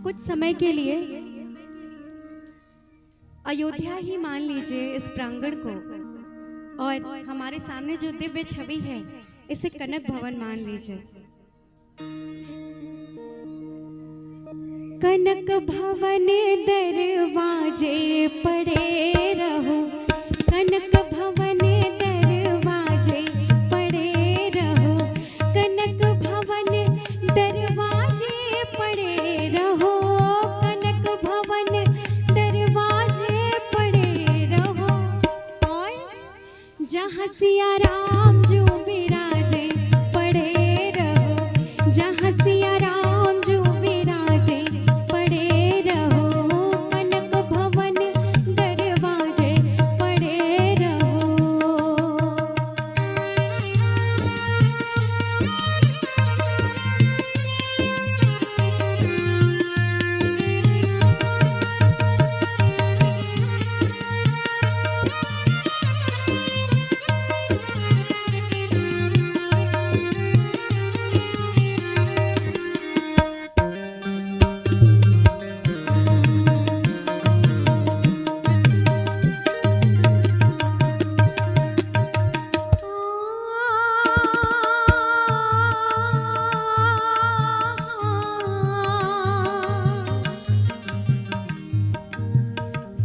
कुछ समय के लिए अयोध्या ही मान लीजिए इस प्रांगण को, और हमारे सामने जो दिव्य छवि है इसे कनक भवन मान लीजिए। कनक भवन दरवाजे पड़े रहो, कनक भवन दरवाजे पड़े रहो, कनक भवन दरवाजे पड़े रहो, कनक भवन दरवाजे पड़े रहो। और जहाँ सिया राम जो विराजे पड़े रहो, जहाँ सिया राम जो विराजे पड़े रहो, कनक भवन दरवाजे पड़े रहो।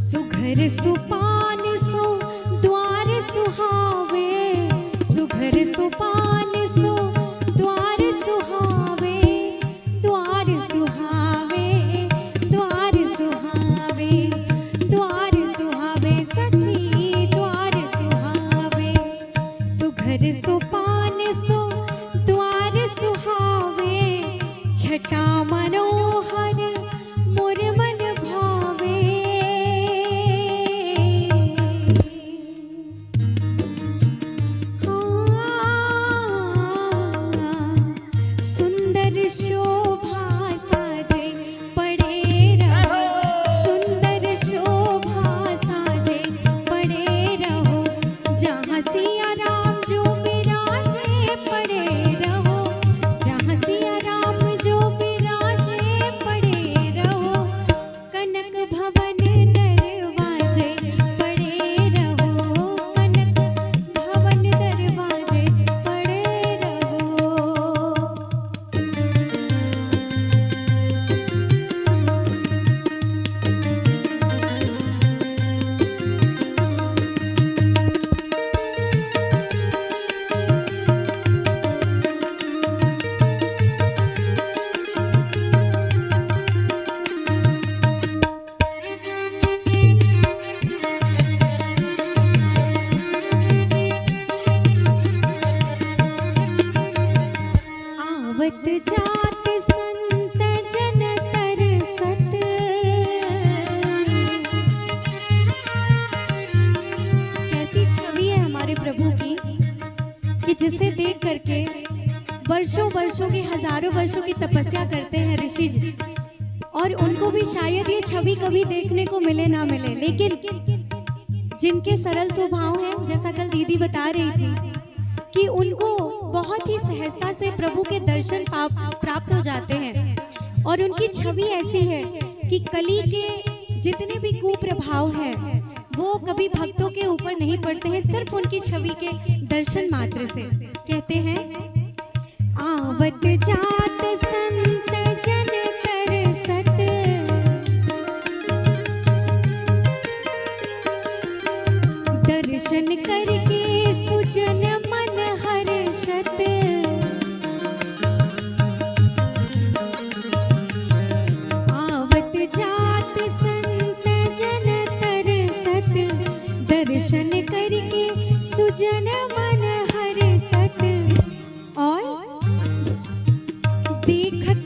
सुघर सुपान सो द्वार सुहावे, सुघर सुपान सो द्वार सुहावे, द्वार सुहावे, द्वार सुहावे, द्वार सुहावे सखी द्वार सुहावे। सुघर सुपान सो द्वार सुहावे, छटा मनोहर मोर मन भावे। सुंदर शोभा साजे पड़े रहो, सुंदर शोभा साजे पड़े रहो, जहाँ सिया राम जो विराजे पड़े रहो, जहाँ सिया राम जो विराजे पड़े रहो, कनक भवन दरवाजे पड़े रहो, कनक भवन दरवाजे पड़े रहो। आवत जात संत जन तरसत, कैसी छवि है हमारे प्रभु की कि जिसे देख करके वर्षों वर्षों की हजारों वर्षों की तपस्या करते हैं ऋषि जी, और उनको भी शायद ये छवि कभी देखने को मिले ना मिले, लेकिन जिनके सरल स्वभाव हैं, जैसा कल दीदी बता रही थी कि उनको बहुत ही सहजता से प्रभु के दर्शन प्राप्त हो जाते हैं। और उनकी छवि ऐसी है कि कली के जितने भी कुप्रभाव हैं वो कभी भक्तों के ऊपर नहीं पड़ते हैं, सिर्फ उनकी छवि के दर्शन मात्र से। कहते हैं आवत जात संत जन तरसत, दर्शन करके सुजन मन हर्षत, आवत जात संत जन तरसत, दर्शन करके सुजन मन हर्षत। और देखत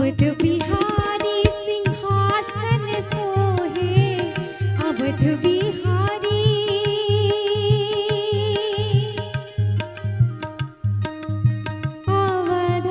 अवध बिहारी सिंहासन सोहे, अवध बिहारी अवध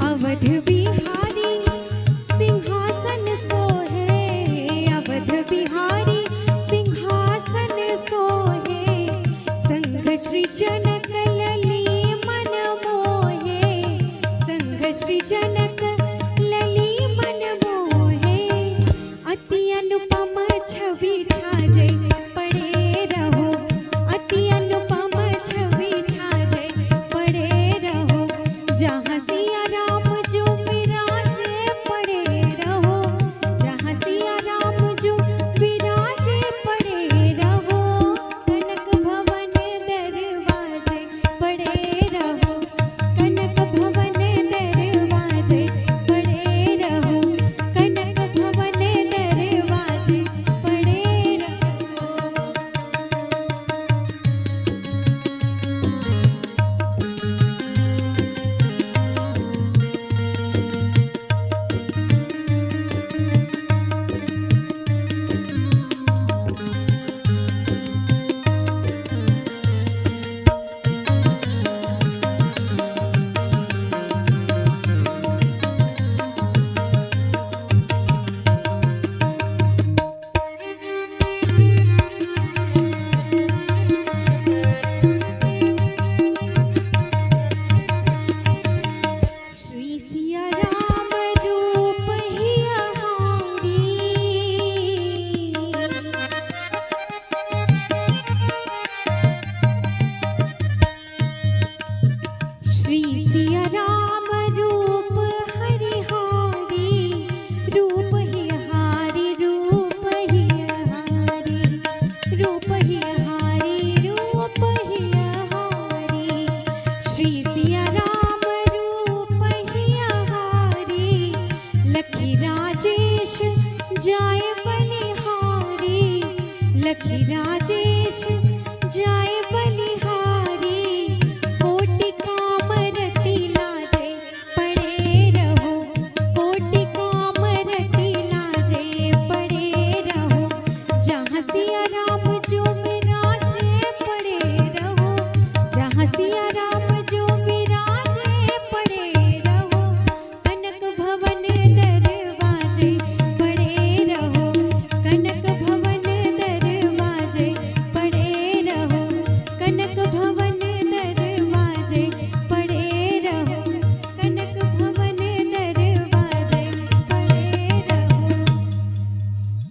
अवध बिहारी सिंहासन सोहे, अवध बिहारी सिंहासन सोहे, संघ सृजनक लली मन मोहे, संघ सृजनक लली मन मोहे, अति अनुपम छवि छाजे पड़े रहो, अति अनुपम छवि छाजे पड़े रहो, जहाँ सिया राम जो विराजे पड़े रहो, जहाँ सिया राम जो विराजे पड़े रहो, कनक भवन दरवाजे पड़े रहो, कनक भवन दरवाजे पड़े रहो, कनक भवन दरवाजे पड़े रहो। श्री सिया राम रूप ही आहारी, श्री सिया राम रूप हरिहारी, रूप ही हारी, रूप ही हारी, रूप ही हारी, रूप ही हारी, श्री सिया राम रूप ही हारी, लखी राजेश जाय बलिहारी, लखी राजेश